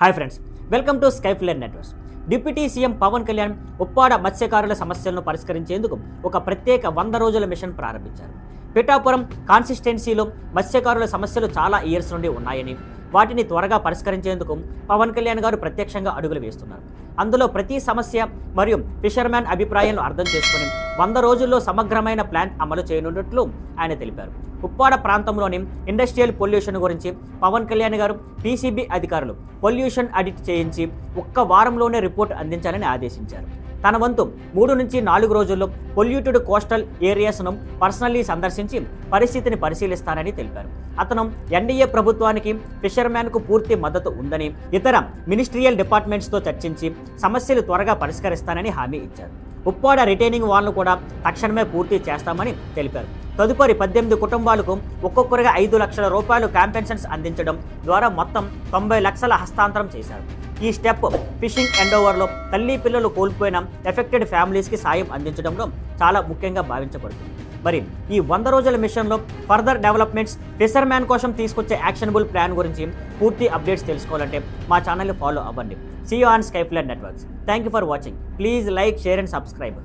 Hi friends, welcome to Skyflyer networks. Deputy CM Pawan Kalyan Uppada మత్స్యకారుల సమస్యలను పరిష్కరించేందుకు ఒక ప్రత్యేక 100 రోజుల మిషన్ ప్రారంభించారు. పిఠాపురం కాన్స్టిట్యుయెన్సీలో మత్స్యకారుల సమస్యలు చాలా ఇయర్స్ నుండి ఉన్నాయని, వాటిని త్వరగా పరిష్కరించేందుకు పవన్ కళ్యాణ్ గారు ప్రత్యక్షంగా అడుగులు వేస్తున్నారు. అందులో ప్రతి సమస్య మరియు ఫిషర్మ్యాన్ అభిప్రాయాలను అర్థం చేసుకుని 100 రోజుల్లో సమగ్రమైన ప్లాన్ అమలు చేయనున్నట్లు ఆయన తెలిపారు. ఉప్పాడ ప్రాంతంలోని ఇండస్ట్రియల్ పొల్యూషన్ గురించి పవన్ కళ్యాణ్ గారు పీసీబీ అధికారులు పొల్యూషన్ ఆడిట్ చేయించి ఒక్క వారంలోనే రిపోర్ట్ అందించాలని ఆదేశించారు. తన వంతు 3 నుంచి 4 రోజుల్లో పొల్యూటెడ్ కోస్టల్ ఏరియాస్ను పర్సనల్లీ సందర్శించి పరిస్థితిని పరిశీలిస్తానని తెలిపారు. అతను ఎన్డీఏ ప్రభుత్వానికి ఫిషర్మ్యాన్కు పూర్తి మద్దతు ఉందని, ఇతర మినిస్ట్రియల్ డిపార్ట్మెంట్స్తో చర్చించి సమస్యలు త్వరగా పరిష్కరిస్తానని హామీ ఇచ్చారు. ఉప్పాడ రిటైనింగ్ వాల్ను కూడా తక్షణమే పూర్తి చేస్తామని తెలిపారు. తదుపరి 18 కుటుంబాలకు ఒక్కొక్కరిగా 5 లక్షల రూపాయలు కాంపెన్షన్స్ అందించడం ద్వారా మొత్తం 90 లక్షల హస్తాంతరం చేశారు. ఈ స్టెప్ ఫిషింగ్ ఎండోవర్లో తల్లి పిల్లలు కోల్పోయిన ఎఫెక్టెడ్ ఫ్యామిలీస్కి సాయం అందించడంలో చాలా ముఖ్యంగా భావించబడుతుంది. మరి ఈ 100 రోజుల మిషన్లో ఫర్దర్ డెవలప్మెంట్స్, ఫిషర్మ్యాన్ కోసం తీసుకొచ్చే యాక్షనబుల్ ప్లాన్ గురించి పూర్తి అప్డేట్స్ తెలుసుకోవాలంటే మా ఛానల్ని ఫాలో అవ్వండి. See you on Skyflare Networks. Thank you for watching. Please like, share and subscribe.